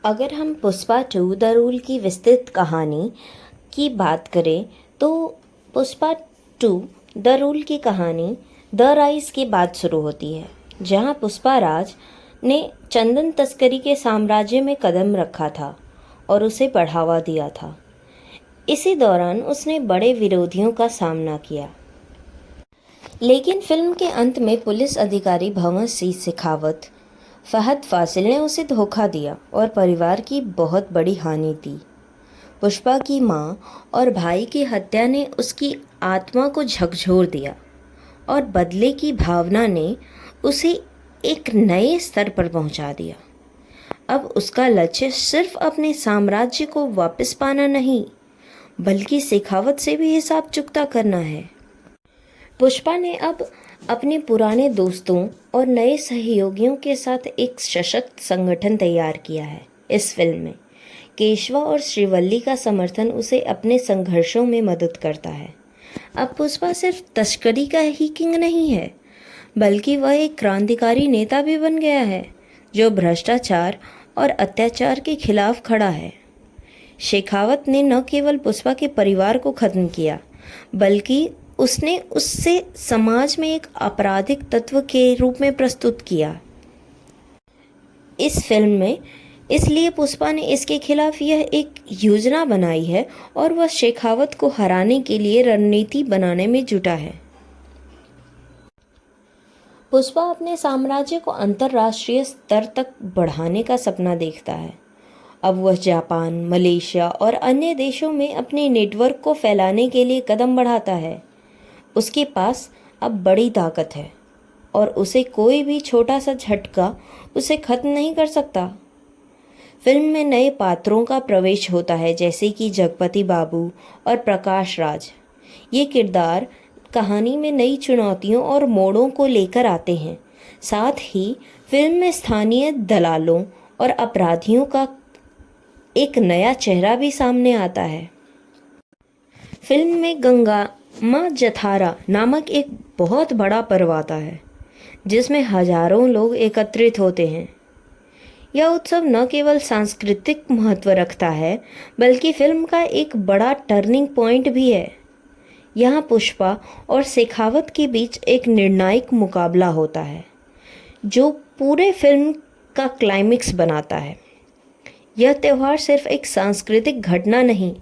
अगर हम Pushpa 2 the rule की विस्तृत कहानी की बात करें तो पुष्पा 2 द रूल की कहानी द राइज के बाद शुरू होती है, जहां पुष्पा राज ने चंदन तस्करी के साम्राज्य में कदम रखा था और उसे बढ़ावा दिया था। इसी दौरान उसने बड़े विरोधियों का सामना किया, लेकिन फिल्म के अंत में पुलिस अधिकारी भंवर सिंह शेखावत फहद फासिल ने उसे धोखा दिया और परिवार की बहुत बड़ी हानि दी। पुष्पा की मां और भाई की हत्या ने उसकी आत्मा को झकझोर दिया और बदले की भावना ने उसे एक नए स्तर पर पहुंचा दिया। अब उसका लक्ष्य सिर्फ अपने साम्राज्य को वापस पाना नहीं, बल्कि शेखावत से भी हिसाब चुकता करना है। पुष्पा ने अब अपने पुराने दोस्तों और नए सहयोगियों के साथ एक सशक्त संगठन तैयार किया है। इस फिल्म में केशवा और श्रीवल्ली का समर्थन उसे अपने संघर्षों में मदद करता है। अब पुष्पा सिर्फ तस्करी का ही किंग नहीं है, बल्कि वह एक क्रांतिकारी नेता भी बन गया है, जो भ्रष्टाचार और अत्याचार के खिलाफ खड़ा है। शेखावत ने न केवल पुष्पा के परिवार को खत्म किया, बल्कि उसने उससे समाज में एक आपराधिक तत्व के रूप में प्रस्तुत किया। इस फिल्म में इसलिए पुष्पा ने इसके खिलाफ यह एक योजना बनाई है और वह शेखावत को हराने के लिए रणनीति बनाने में जुटा है। पुष्पा अपने साम्राज्य को अंतर्राष्ट्रीय स्तर तक बढ़ाने का सपना देखता है। अब वह जापान, मलेशिया और अन्य देशों में अपने नेटवर्क को फैलाने के लिए कदम बढ़ाता है। उसके पास अब बड़ी ताकत है और उसे कोई भी छोटा सा झटका उसे खत्म नहीं कर सकता। फिल्म में नए पात्रों का प्रवेश होता है, जैसे कि जगपति बाबू और प्रकाश राज। ये किरदार कहानी में नई चुनौतियों और मोड़ों को लेकर आते हैं। साथ ही फिल्म में स्थानीय दलालों और अपराधियों का एक नया चेहरा भी सामने आता है। फिल्म में गंगा माँ जथारा नामक एक बहुत बड़ा पर्व आता है, जिसमें हजारों लोग एकत्रित होते हैं। यह उत्सव न केवल सांस्कृतिक महत्व रखता है, बल्कि फिल्म का एक बड़ा टर्निंग पॉइंट भी है। यहाँ पुष्पा और शेखावत के बीच एक निर्णायक मुकाबला होता है, जो पूरे फिल्म का क्लाइमेक्स बनाता है। यह त्यौहार सिर्फ एक सांस्कृतिक घटना नहीं,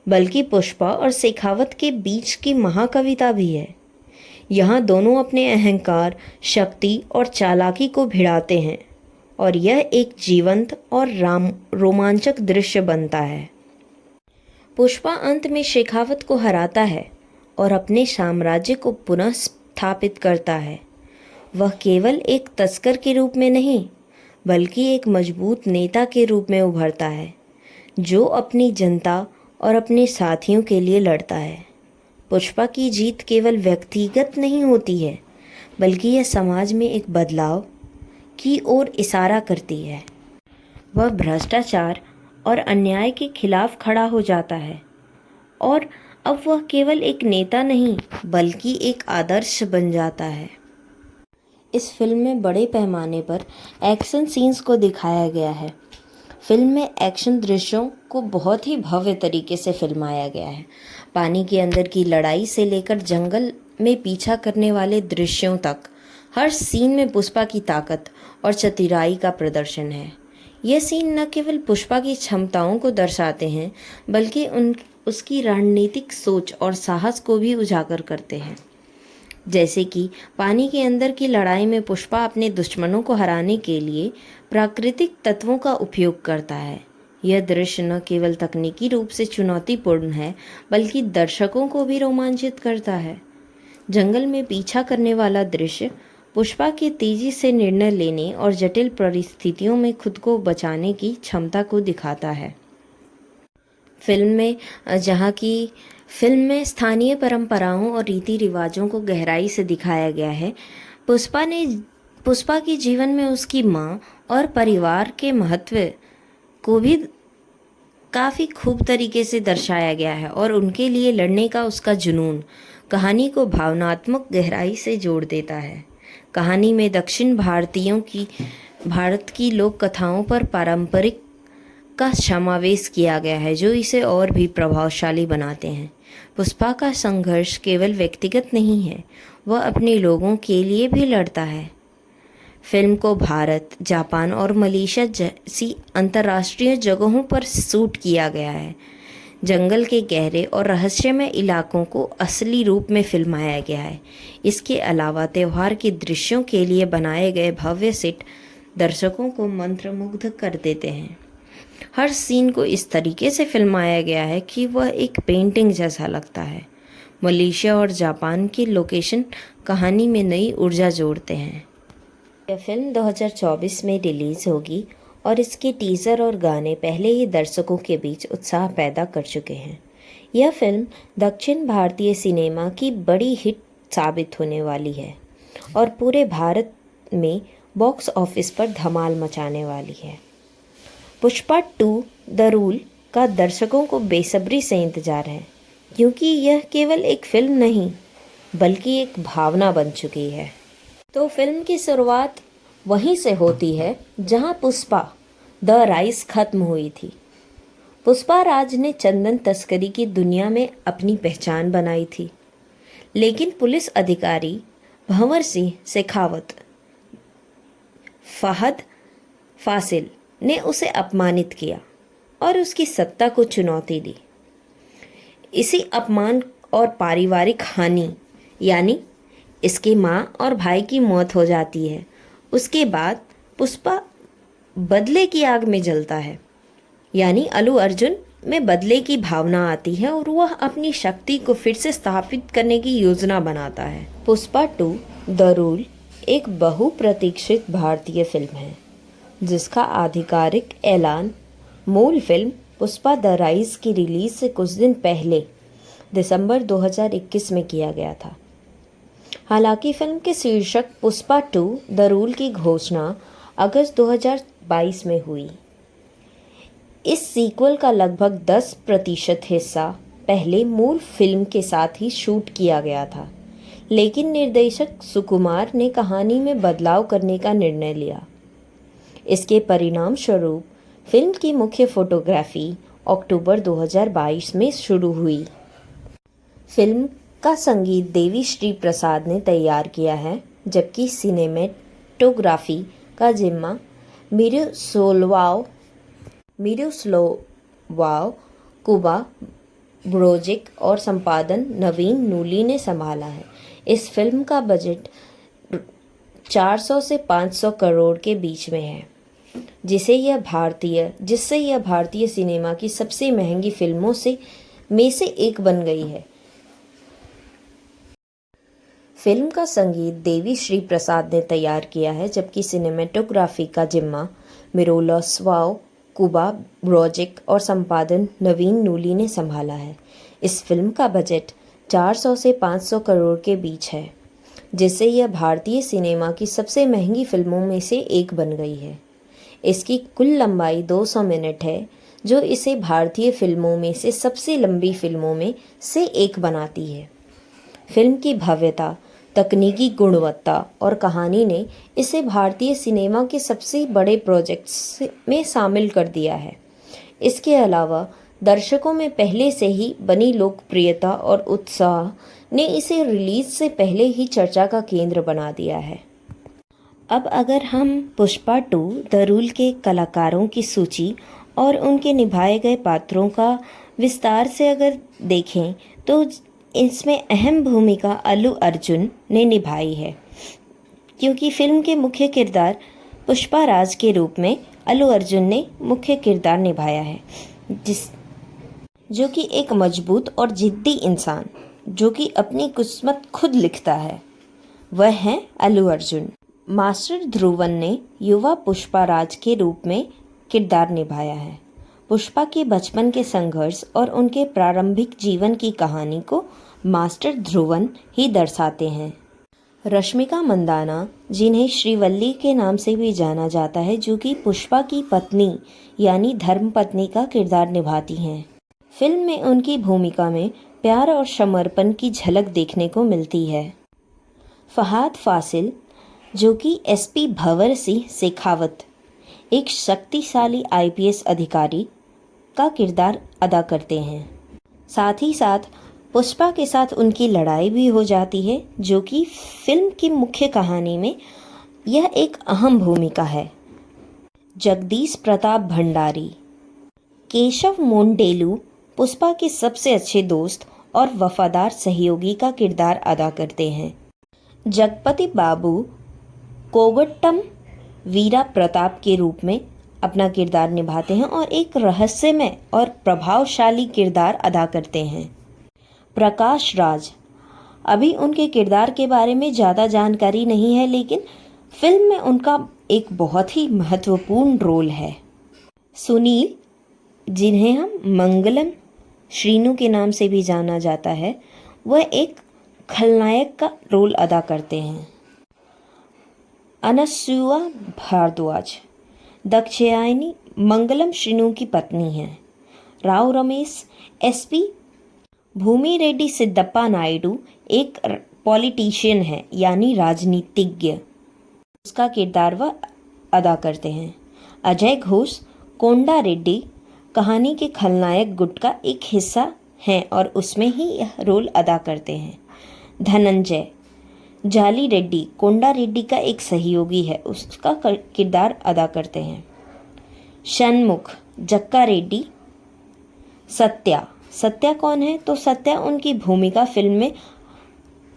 बल्कि पुष्पा और शेखावत के बीच की महाकविता भी है। यहाँ दोनों अपने अहंकार, शक्ति और चालाकी को भिड़ाते हैं और यह एक जीवंत और रोमांचक दृश्य बनता है। पुष्पा अंत में शेखावत को हराता है और अपने साम्राज्य को पुनः स्थापित करता है। वह केवल एक तस्कर के रूप में नहीं, बल्कि एक मजबूत नेता के रूप में उभरता है, जो अपनी जनता और अपने साथियों के लिए लड़ता है। पुष्पा की जीत केवल व्यक्तिगत नहीं होती है, बल्कि यह समाज में एक बदलाव की ओर इशारा करती है। वह भ्रष्टाचार और अन्याय के खिलाफ खड़ा हो जाता है और अब वह केवल एक नेता नहीं, बल्कि एक आदर्श बन जाता है। इस फिल्म में बड़े पैमाने पर एक्शन सीन्स को दिखाया गया है। फिल्म में एक्शन दृश्यों को बहुत ही भव्य तरीके से फिल्माया गया है। पानी के अंदर की लड़ाई से लेकर जंगल में पीछा करने वाले दृश्यों तक, हर सीन में पुष्पा की ताकत और चतुराई का प्रदर्शन है। ये सीन न केवल पुष्पा की क्षमताओं को दर्शाते हैं, बल्कि उसकी रणनीतिक सोच और साहस को भी उजागर करते हैं। जैसे कि पानी के अंदर की लड़ाई में पुष्पा अपने दुश्मनों को हराने के लिए प्राकृतिक तत्वों का उपयोग करता है। यह दृश्य न केवल तकनीकी रूप से चुनौतीपूर्ण है, बल्कि दर्शकों को भी रोमांचित करता है। जंगल में पीछा करने वाला दृश्य पुष्पा के तेजी से निर्णय लेने और जटिल परिस्थितियों में खुद को बचाने की क्षमता को दिखाता है। फिल्म में स्थानीय परंपराओं और रीति रिवाजों को गहराई से दिखाया गया है। पुष्पा के जीवन में उसकी माँ और परिवार के महत्व को भी काफ़ी खूब तरीके से दर्शाया गया है और उनके लिए लड़ने का उसका जुनून कहानी को भावनात्मक गहराई से जोड़ देता है। कहानी में दक्षिण भारत की लोक कथाओं पर पारंपरिक का समावेश किया गया है जो इसे और भी प्रभावशाली बनाते हैं। पुष्पा का संघर्ष केवल व्यक्तिगत नहीं है, वह अपने लोगों के लिए भी लड़ता है। फिल्म को भारत, जापान और मलेशिया जैसी अंतर्राष्ट्रीय जगहों पर शूट किया गया है। जंगल के गहरे और रहस्यमय इलाकों को असली रूप में फिल्माया गया है। इसके अलावा त्यौहार के दृश्यों के लिए बनाए गए भव्य सेट दर्शकों को मंत्रमुग्ध कर देते हैं। हर सीन को इस तरीके से फिल्माया गया है कि वह एक पेंटिंग जैसा लगता है। मलेशिया और जापान के लोकेशन कहानी में नई ऊर्जा जोड़ते हैं। यह फिल्म 2024 में रिलीज़ होगी और इसके टीज़र और गाने पहले ही दर्शकों के बीच उत्साह पैदा कर चुके हैं। यह फिल्म दक्षिण भारतीय सिनेमा की बड़ी हिट साबित होने वाली है और पूरे भारत में बॉक्स ऑफिस पर धमाल मचाने वाली है। पुष्पा 2 द रूल का दर्शकों को बेसब्री से इंतजार है, क्योंकि यह केवल एक फिल्म नहीं बल्कि एक भावना बन चुकी है। तो फिल्म की शुरुआत वहीं से होती है जहां पुष्पा द राइज खत्म हुई थी। पुष्पा राज ने चंदन तस्करी की दुनिया में अपनी पहचान बनाई थी, लेकिन पुलिस अधिकारी भंवर सिंह शेखावत फहद फासिल ने उसे अपमानित किया और उसकी सत्ता को चुनौती दी। इसी अपमान और पारिवारिक हानि यानी इसके माँ और भाई की मौत हो जाती है। उसके बाद पुष्पा बदले की आग में जलता है, यानी अल्लू अर्जुन में बदले की भावना आती है और वह अपनी शक्ति को फिर से स्थापित करने की योजना बनाता है। पुष्पा 2 द रूल एक बहुप्रतीक्षित भारतीय फिल्म है जिसका आधिकारिक ऐलान मूल फिल्म पुष्पा द राइज की रिलीज से कुछ दिन पहले दिसंबर 2021 में किया गया था। हालांकि फिल्म के शीर्षक पुष्पा 2 द रूल की घोषणा अगस्त 2022 में हुई। इस सीक्वल का लगभग 10% हिस्सा पहले मूल फिल्म के साथ ही शूट किया गया था, लेकिन निर्देशक सुकुमार ने कहानी में बदलाव करने का निर्णय लिया। इसके परिणाम स्वरूप फिल्म की मुख्य फोटोग्राफी अक्टूबर 2022 में शुरू हुई। फिल्म का संगीत देवी श्री प्रसाद ने तैयार किया है, जबकि सिनेमेटोग्राफी का जिम्मा मिरोस्लाव कुबा ब्रोजिक और संपादन नवीन नूली ने संभाला है। इस फिल्म का बजट 400 से 500 करोड़ के बीच में है, जिससे यह भारतीय सिनेमा की सबसे महंगी फिल्मों में से एक बन गई है। फिल्म का संगीत देवी श्री प्रसाद ने तैयार किया है, जबकि सिनेमेटोग्राफी का जिम्मा मिरोस्लाव कुबा ब्रोजिक और संपादन नवीन नूली ने संभाला है। इस फिल्म का बजट 400 से 500 करोड़ के बीच है, जिससे यह भारतीय सिनेमा की सबसे महंगी फिल्मों में से एक बन गई है। इसकी कुल लंबाई 200 मिनट है, जो इसे भारतीय फिल्मों में से सबसे लंबी फिल्मों में से एक बनाती है। फिल्म की भव्यता, तकनीकी गुणवत्ता और कहानी ने इसे भारतीय सिनेमा के सबसे बड़े प्रोजेक्ट्स में शामिल कर दिया है। इसके अलावा दर्शकों में पहले से ही बनी लोकप्रियता और उत्साह ने इसे रिलीज से पहले ही चर्चा का केंद्र बना दिया है। अब अगर हम पुष्पा 2 द रूल के कलाकारों की सूची और उनके निभाए गए पात्रों का विस्तार से अगर देखें तो इसमें अहम भूमिका अल्लू अर्जुन ने निभाई है, क्योंकि फिल्म के मुख्य किरदार पुष्पा राज के रूप में अल्लू अर्जुन ने मुख्य किरदार निभाया है, जो कि एक मजबूत और जिद्दी इंसान जो कि अपनी किस्मत खुद लिखता है, वह है अल्लू अर्जुन। मास्टर ध्रुवन ने युवा पुष्पा राज के रूप में किरदार निभाया है। पुष्पा के बचपन के संघर्ष और उनके प्रारंभिक जीवन की कहानी को मास्टर ध्रुवन ही दर्शाते हैं। रश्मिका मंदाना, जिन्हें श्रीवल्ली के नाम से भी जाना जाता है, जो कि पुष्पा की पत्नी यानी धर्मपत्नी का किरदार निभाती हैं। फिल्म में उनकी भूमिका में प्यार और समर्पण की झलक देखने को मिलती है। फहद फासिल, जो कि एसपी भंवर सिंह शेखावत एक शक्तिशाली आईपीएस अधिकारी का किरदार अदा करते हैं। साथ ही साथ पुष्पा के साथ उनकी लड़ाई भी हो जाती है, जो कि फिल्म की मुख्य कहानी में यह एक अहम भूमिका है। जगदीश प्रताप भंडारी, केशव मोंटेलू पुष्पा के सबसे अच्छे दोस्त और वफादार सहयोगी का किरदार अदा करते हैं। जगपति बाबू कोगट्टम वीरा प्रताप के रूप में अपना किरदार निभाते हैं और एक रहस्यमय और प्रभावशाली किरदार अदा करते हैं। प्रकाश राज, अभी उनके किरदार के बारे में ज़्यादा जानकारी नहीं है, लेकिन फिल्म में उनका एक बहुत ही महत्वपूर्ण रोल है। सुनील, जिन्हें हम मंगलम श्रीनु के नाम से भी जाना जाता है, वह एक खलनायक का रोल अदा करते हैं। अनसुआ भारद्वाज, दाक्षायणी मंगलम श्रीनु की पत्नी हैं। राव रमेश, एसपी भूमि रेड्डी सिद्धप्पा नायडू एक पॉलिटिशियन है, यानी राजनीतिज्ञ, उसका किरदार वह अदा करते हैं। अजय घोष कोंडा रेड्डी कहानी के खलनायक गुट का एक हिस्सा हैं और उसमें ही यह रोल अदा करते हैं। धनंजय जाली रेड्डी कोंडा रेड्डी का एक सहयोगी है, उसका किरदार अदा करते हैं। षणमुख जक्का रेड्डी सत्या कौन है? तो सत्या उनकी भूमिका फिल्म में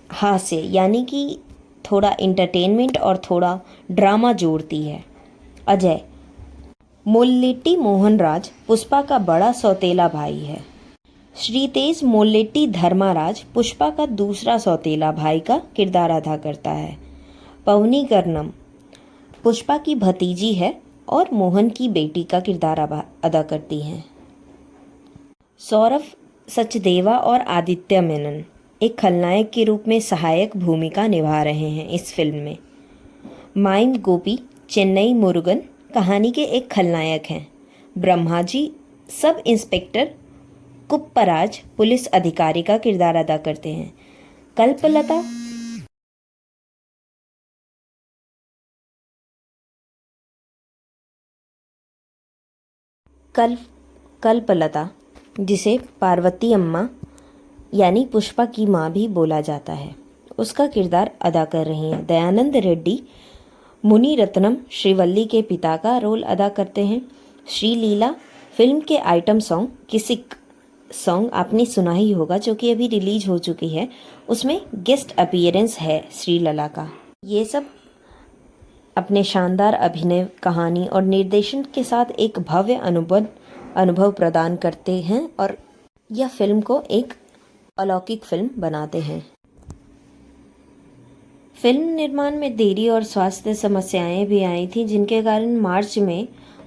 हास्य यानी कि थोड़ा इंटरटेनमेंट और थोड़ा ड्रामा जोड़ती है। अजय मोल्लेट्टी मोहनराज पुष्पा का बड़ा सौतेला भाई है। श्रीतेज मोल्लेट्टी धर्माराज पुष्पा का दूसरा सौतेला भाई का किरदार अदा करता है। पवनी कर्णम पुष्पा की भतीजी है और मोहन की बेटी का किरदार अदा करती हैं। सौरभ सचदेवा और आदित्य मेनन एक खलनायक के रूप में सहायक भूमिका निभा रहे हैं इस फिल्म में। माइम गोपी चेन्नई मुरुगन कहानी के एक खलनायक हैं। ब्रह्माजी सब इंस्पेक्टर कुप्पराज पुलिस अधिकारी का किरदार अदा करते हैं। कल्पलता जिसे पार्वती अम्मा यानी पुष्पा की माँ भी बोला जाता है, उसका किरदार अदा कर रही हैं। दयानंद रेड्डी मुनि रत्नम श्रीवल्ली के पिता का रोल अदा करते हैं। श्रीलीला फिल्म के आइटम सॉन्ग किसिक सॉन्ग आपने सुना ही होगा, जो कि अभी रिलीज हो चुकी है, उसमें गेस्ट अपीयरेंस है श्रीलला का। ये सब अपने शानदार अभिनय, कहानी और निर्देशन के साथ एक भव्य अनुभव प्रदान करते हैं और यह फिल्म को एक अलौकिक फिल्म बनाते हैं। फिल्म निर्माण में देरी और स्वास्थ्य समस्याएं भी आई थी, जिनके कारण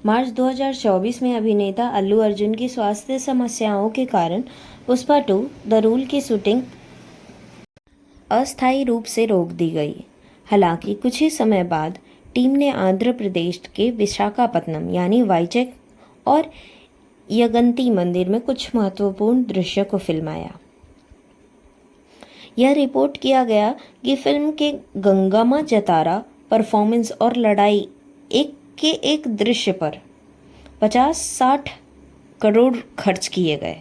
मार्च 2024 में अभिनेता अल्लू अर्जुन की स्वास्थ्य समस्याओं के कारण पुष्पा 2 द रूल की शूटिंग अस्थायी रूप से रोक दी गई। हालांकि कुछ ही समय बाद टीम ने आंध्र प्रदेश के विशाखापत्तनम यानी वाइजैक और यगंती मंदिर में कुछ महत्वपूर्ण दृश्यों को फिल्माया। यह रिपोर्ट किया गया कि फिल्म के गंगामा जतारा परफॉर्मेंस और लड़ाई एक दृश्य पर 50-60 करोड़ खर्च किए गए।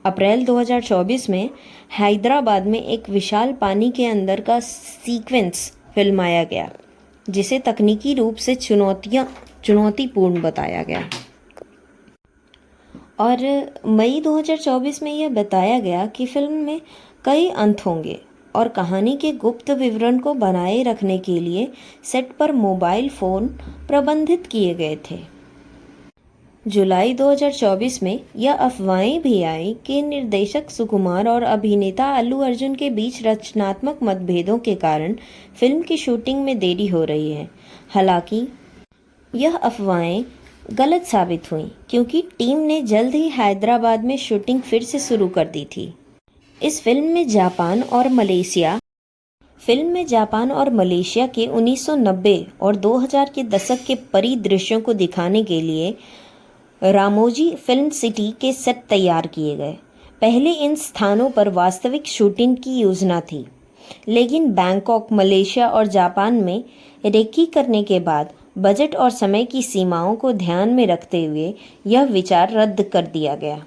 अप्रैल 2024 में हैदराबाद में एक विशाल पानी के अंदर का सीक्वेंस फिल्माया गया, जिसे तकनीकी रूप से चुनौतीपूर्ण बताया गया। और मई 2024 में यह बताया गया कि फिल्म में कई अंत होंगे और कहानी के गुप्त विवरण को बनाए रखने के लिए सेट पर मोबाइल फ़ोन प्रबंधित किए गए थे। जुलाई 2024 में यह अफवाहें भी आई कि निर्देशक सुकुमार और अभिनेता अल्लू अर्जुन के बीच रचनात्मक मतभेदों के कारण फिल्म की शूटिंग में देरी हो रही है। हालांकि यह अफवाहें गलत साबित हुई, क्योंकि टीम ने जल्द ही हैदराबाद में शूटिंग फिर से शुरू कर दी थी। इस फिल्म में जापान और मलेशिया के 1990 और 2000 के दशक के परिदृश्यों को दिखाने के लिए रामोजी फिल्म सिटी के सेट तैयार किए गए। पहले इन स्थानों पर वास्तविक शूटिंग की योजना थी, लेकिन बैंकॉक, मलेशिया और जापान में रेकी करने के बाद बजट और समय की सीमाओं को ध्यान में रखते हुए यह विचार रद्द कर दिया गया।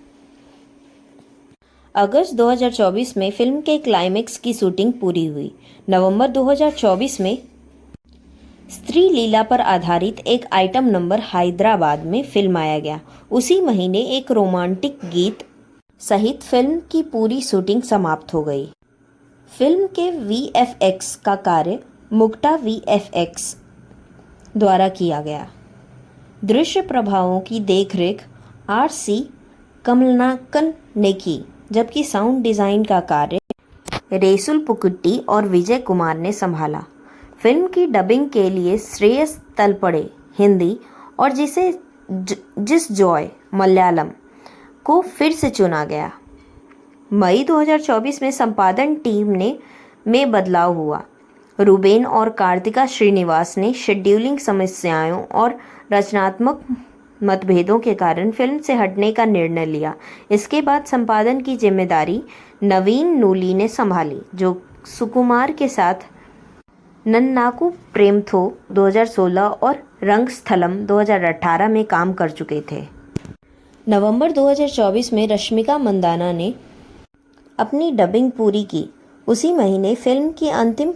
अगस्त 2024 में फिल्म के क्लाइमेक्स की शूटिंग पूरी हुई। नवंबर 2024 में स्त्री लीला पर आधारित एक आइटम नंबर हैदराबाद में फिल्माया गया। उसी महीने एक रोमांटिक गीत सहित फिल्म की पूरी शूटिंग समाप्त हो गई। फिल्म के वीएफएक्स का कार्य मुक्ता वीएफएक्स द्वारा किया गया। दृश्य प्रभावों की देखरेख आर.सी. कमलनाकन ने की, जबकि साउंड डिजाइन का कार्य रेसुल पुकुट्टी और विजय कुमार ने संभाला। फिल्म की डबिंग के लिए श्रेयस तलपड़े हिंदी और जिस जॉय मलयालम को फिर से चुना गया। मई 2024 में संपादन टीम में बदलाव हुआ। रूबेन और कार्तिका श्रीनिवास ने शेड्यूलिंग समस्याओं और रचनात्मक मतभेदों के कारण फिल्म से हटने का निर्णय लिया। इसके बाद संपादन की जिम्मेदारी नवीन नूली ने संभाली, जो सुकुमार के साथ नन्नाकू प्रेमथो 2016 और रंगस्थलम 2018 में काम कर चुके थे। नवंबर 2024 में रश्मिका मंदाना ने अपनी डबिंग पूरी की। उसी महीने फिल्म की अंतिम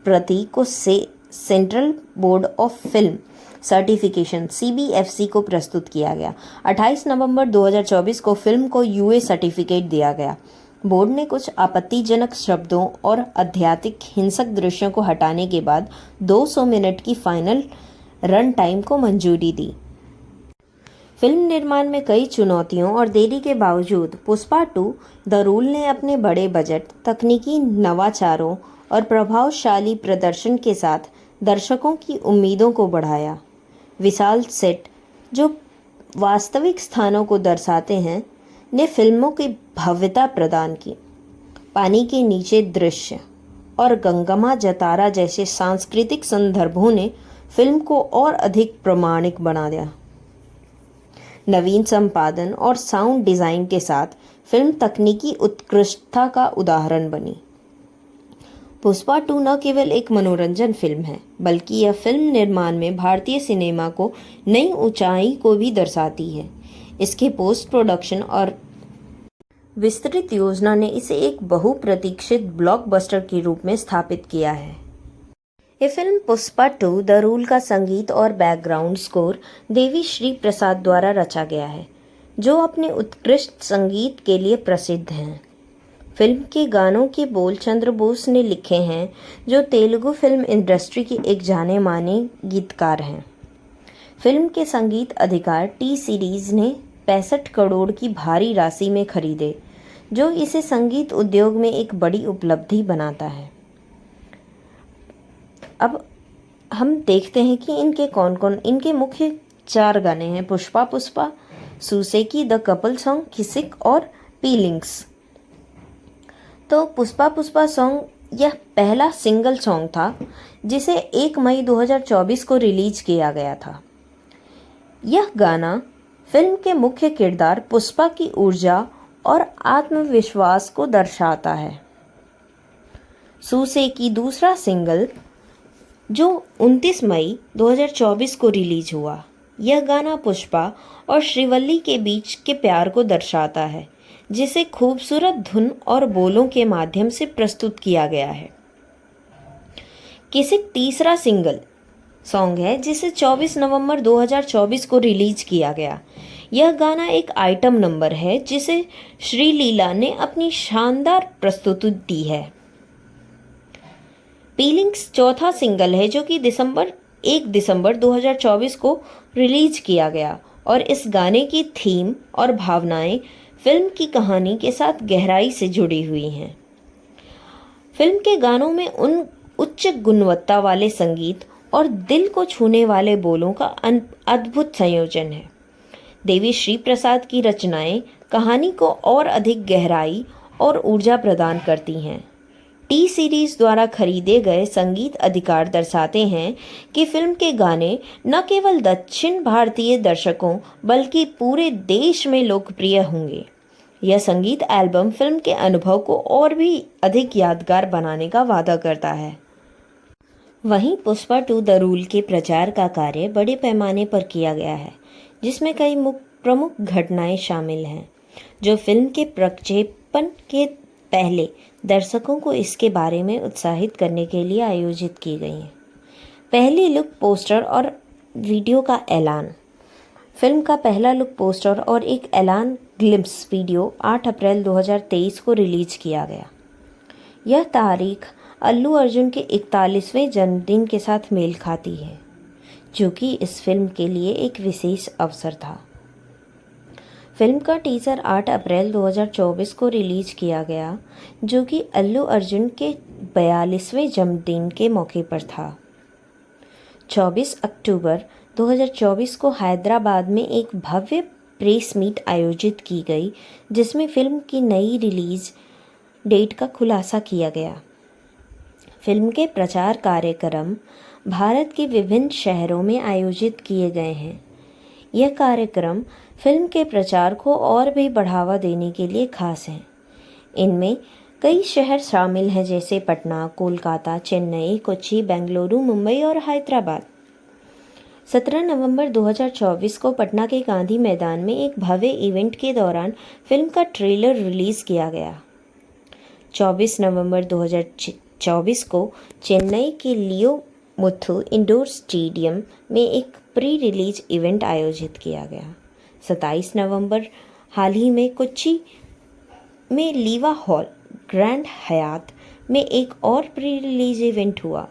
प्रति को central board of film certification (CBFC) को प्रस्तुत किया गया। 28 नवंबर 2024 को फिल्म को UA सर्टिफिकेट दिया गया। बोर्ड ने कुछ आपत्तिजनक शब्दों और आध्यात्मिक हिंसक दृश्यों को हटाने के बाद 200 मिनट की फाइनल रन टाइम को मंजूरी दी। फिल्म निर्माण में कई चुनौतियों और देरी के बावजूद पुष्पा 2 द रूल ने अपने बड़े बजट, तकनीकी नवाचारों और प्रभावशाली प्रदर्शन के साथ दर्शकों की उम्मीदों को बढ़ाया। विशाल सेट, जो वास्तविक स्थानों को दर्शाते हैं, ने फिल्मों की भव्यता प्रदान की। पानी के नीचे दृश्य और गंगमा जतारा जैसे सांस्कृतिक संदर्भों ने फिल्म को और अधिक प्रामाणिक बना दिया। नवीन संपादन और साउंड डिजाइन के साथ फिल्म तकनीकी उत्कृष्टता का उदाहरण बनी। पुष्पा 2 न केवल एक मनोरंजन फिल्म है, बल्कि यह फिल्म निर्माण में भारतीय सिनेमा को नई ऊंचाई को भी दर्शाती है। इसके पोस्ट प्रोडक्शन और विस्तृत योजना ने इसे एक बहुप्रतीक्षित ब्लॉकबस्टर के रूप में स्थापित किया है। ये फिल्म पुष्पा 2 द रूल का संगीत और बैकग्राउंड स्कोर देवी श्री प्रसाद द्वारा रचा गया है, जो अपने उत्कृष्ट संगीत के लिए प्रसिद्ध हैं। फिल्म के गानों के बोल चंद्र बोस ने लिखे हैं, जो तेलुगु फिल्म इंडस्ट्री के एक जाने माने गीतकार हैं। फिल्म के संगीत अधिकार टी सीरीज ने 65 करोड़ की भारी राशि में खरीदे, जो इसे संगीत उद्योग में एक बड़ी उपलब्धि बनाता है। अब हम देखते हैं कि इनके मुख्य 4 गाने हैं: Pushpa Pushpa, Sooseki the couple song, Kissik और पीलिंग्स। तो पुष्पा पुष्पा सॉन्ग यह पहला सिंगल सॉन्ग था जिसे 1 मई 2024 को रिलीज किया गया था। यह गाना फिल्म के मुख्य किरदार पुष्पा की ऊर्जा और आत्मविश्वास को दर्शाता है। सुसेकी दूसरा सिंगल, जो 29 मई 2024 को रिलीज हुआ। यह गाना पुष्पा और श्रीवल्ली के बीच के प्यार को दर्शाता है, जिसे खूबसूरत धुन और बोलों के माध्यम से प्रस्तुत किया गया है। किसिक तीसरा सिंगल सॉन्ग है, जिसे 24 नवंबर 2024 को रिलीज किया गया। यह गाना एक आइटम नंबर है, जिसे श्रीलीला ने अपनी शानदार प्रस्तुति दी है। पीलिंग्स चौथा सिंगल है, जो कि 1 दिसंबर 2024 को रिलीज किया गया, और इस गाने की थीम और भावनाएं फिल्म की कहानी के साथ गहराई से जुड़ी हुई हैं। फिल्म के गानों में उच्च गुणवत्ता वाले संगीत और दिल को छूने वाले बोलों का अद्भुत संयोजन है। देवी श्री प्रसाद की रचनाएं कहानी को और अधिक गहराई और ऊर्जा प्रदान करती हैं। टी सीरीज द्वारा खरीदे गए संगीत अधिकार दर्शाते हैं कि फिल्म के गाने न केवल दक्षिण भारतीय दर्शकों बल्कि पूरे देश में लोकप्रिय होंगे। यह संगीत एल्बम फिल्म के अनुभव को और भी अधिक यादगार बनाने का वादा करता है। वहीं पुष्पा 2 द रूल के प्रचार का कार्य बड़े पैमाने पर किया गया है, जिसमें कई प्रमुख घटनाएं शामिल हैं जो फिल्म के प्रक्षेपण के पहले दर्शकों को इसके बारे में उत्साहित करने के लिए आयोजित की गई हैं। पहली लुक पोस्टर और वीडियो का ऐलान। फिल्म का पहला लुक पोस्टर और एक ऐलान ग्लिम्स वीडियो 8 अप्रैल 2023 को रिलीज किया गया। यह तारीख अल्लू अर्जुन के 41वें जन्मदिन के साथ मेल खाती है, जो कि इस फिल्म के लिए एक विशेष अवसर था। फिल्म का टीजर 8 अप्रैल 2024 को रिलीज किया गया, जो कि अल्लू अर्जुन के 42वें जन्मदिन के मौके पर था। 24 अक्टूबर 2024 को हैदराबाद में एक भव्य प्रेस मीट आयोजित की गई, जिसमें फिल्म की नई रिलीज डेट का खुलासा किया गया। फिल्म के प्रचार कार्यक्रम भारत के विभिन्न शहरों में आयोजित किए गए हैं। यह कार्यक्रम फिल्म के प्रचार को और भी बढ़ावा देने के लिए खास हैं। इनमें कई शहर शामिल हैं, जैसे पटना, कोलकाता, चेन्नई, कोच्चि, बेंगलुरु, मुंबई और हैदराबाद। 17 नवंबर 2024 को पटना के गांधी मैदान में एक भव्य इवेंट के दौरान फिल्म का ट्रेलर रिलीज किया गया। 24 नवंबर 2024 को चेन्नई के लियो मुथु इंडोर स्टेडियम में एक प्री रिलीज इवेंट आयोजित किया गया। 27 नवंबर हाल ही में कोच्चि में लीवा हॉल ग्रैंड हयात में एक और प्री रिलीज इवेंट हुआ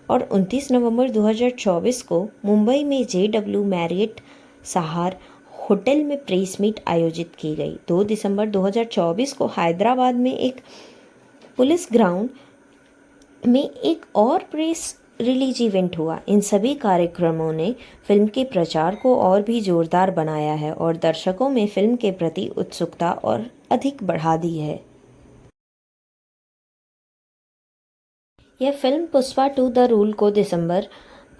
और 29 नवंबर 2024 को मुंबई में JW मैरियट सहार होटल में प्रेस मीट आयोजित की गई। 2 दिसंबर 2024 को हैदराबाद में एक पुलिस ग्राउंड में एक और प्रेस रिलीज इवेंट हुआ। इन सभी कार्यक्रमों ने फिल्म के प्रचार को और भी जोरदार बनाया है और दर्शकों में फिल्म के प्रति उत्सुकता और अधिक बढ़ा दी है। यह फिल्म पुष्पा 2 द रूल को दिसंबर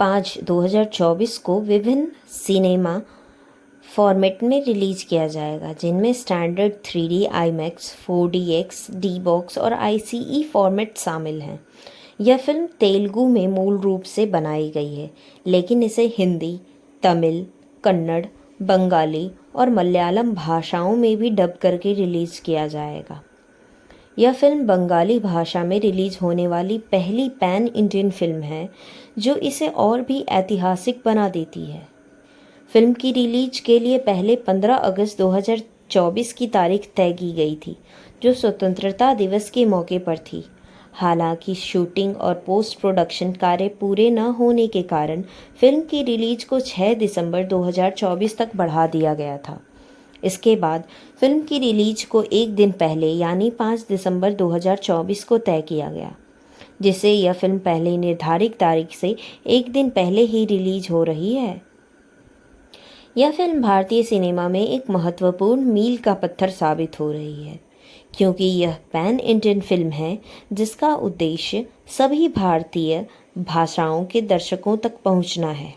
5, 2024 को विभिन्न सिनेमा फॉर्मेट में रिलीज किया जाएगा, जिनमें standard 3D, IMAX, 4DX, D-Box और ICE फॉर्मेट शामिल हैं। यह फिल्म तेलुगु में मूल रूप से बनाई गई है, लेकिन इसे हिंदी, तमिल, कन्नड़, बंगाली और मलयालम भाषाओं में भी डब करके रिलीज किया जाएगा। यह फिल्म बंगाली भाषा में रिलीज होने वाली पहली पैन इंडियन फिल्म है, जो इसे और भी ऐतिहासिक बना देती है। फिल्म की रिलीज के लिए पहले 15 अगस्त 2024 की तारीख तय की गई थी, जो स्वतंत्रता दिवस के मौके पर थी। हालांकि शूटिंग और पोस्ट प्रोडक्शन कार्य पूरे न होने के कारण फिल्म की रिलीज को 6 दिसंबर 2024 तक बढ़ा दिया गया था। इसके बाद फिल्म की रिलीज को एक दिन पहले यानी 5 दिसंबर 2024 को तय किया गया, जिससे यह फिल्म पहले निर्धारित तारीख से एक दिन पहले ही रिलीज हो रही है। यह फिल्म भारतीय सिनेमा में एक महत्वपूर्ण मील का पत्थर साबित हो रही है, क्योंकि यह पैन इंडियन फिल्म है जिसका उद्देश्य सभी भारतीय भाषाओं के दर्शकों तक पहुंचना है।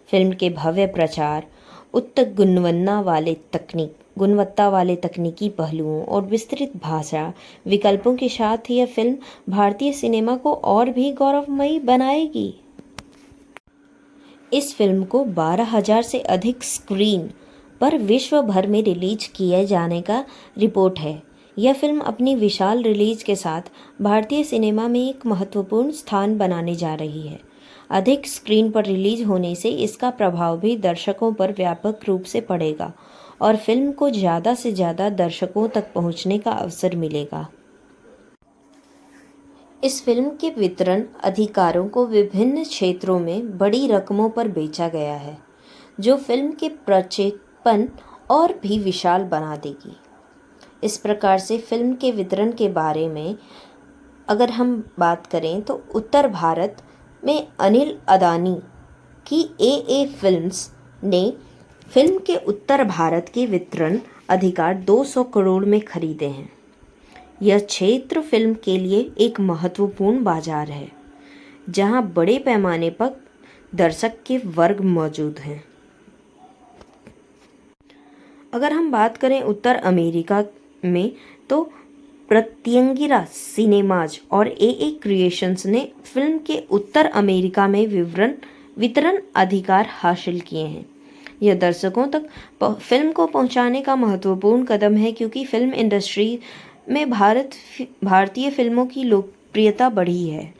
फिल्म के भव्य प्रचार, उच्च गुणवत्ता वाले तकनीकी पहलुओं और विस्तृत भाषा विकल्पों के साथ यह फिल्म भारतीय सिनेमा को और भी गौरवमयी बनाएगी। इस फिल्म को 12,000 से अधिक स्क्रीन पर विश्व भर में रिलीज किए जाने का रिपोर्ट है। यह फिल्म अपनी विशाल रिलीज के साथ भारतीय सिनेमा में एक महत्वपूर्ण स्थान बनाने जा रही है। अधिक स्क्रीन पर रिलीज होने से इसका प्रभाव भी दर्शकों पर व्यापक रूप से पड़ेगा और फिल्म को ज़्यादा से ज़्यादा दर्शकों तक पहुंचने का अवसर मिलेगा। इस फिल्म के वितरण अधिकारों को विभिन्न क्षेत्रों में बड़ी रकमों पर बेचा गया है, जो फिल्म के प्रक्षेपण और भी विशाल बना देगी। इस प्रकार से फिल्म के वितरण के बारे में अगर हम बात करें तो उत्तर भारत में अनिल अदानी की AA फिल्म्स ने फिल्म के उत्तर भारत के वितरण अधिकार 200 करोड़ में खरीदे हैं। यह क्षेत्र फिल्म के लिए एक महत्वपूर्ण बाजार है, जहां बड़े पैमाने पर दर्शक के वर्ग मौजूद हैं। अगर हम बात करें उत्तर अमेरिका में तो प्रत्यंगिरा सिनेमाज और ए क्रिएशंस ने फिल्म के उत्तर अमेरिका में वितरण अधिकार हासिल किए हैं। यह दर्शकों तक फिल्म को पहुंचाने का महत्वपूर्ण कदम है क्योंकि फिल्म इंडस्ट्री में भारतीय फिल्मों की लोकप्रियता बढ़ी है।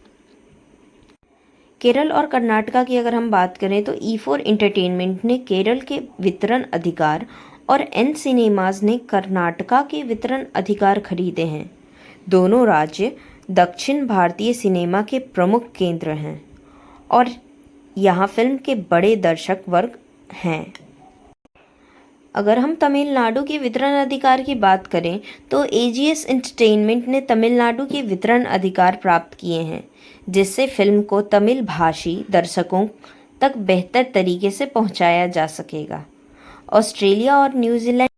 केरल और कर्नाटका की अगर हम बात करें तो E4 एंटरटेनमेंट ने केरल के वितरण अधिकार और एन सिनेमाज ने कर्नाटका के वितरण अधिकार खरीदे हैं। दोनों राज्य दक्षिण भारतीय सिनेमा के प्रमुख केंद्र हैं और यहाँ फिल्म के बड़े दर्शक वर्ग हैं। अगर हम तमिलनाडु के वितरण अधिकार की बात करें तो AGS एंटरटेनमेंट ने तमिलनाडु के वितरण अधिकार प्राप्त किए हैं, जिससे फिल्म को तमिल भाषी दर्शकों तक बेहतर तरीके से पहुंचाया जा सकेगा। ऑस्ट्रेलिया और न्यूजीलैंड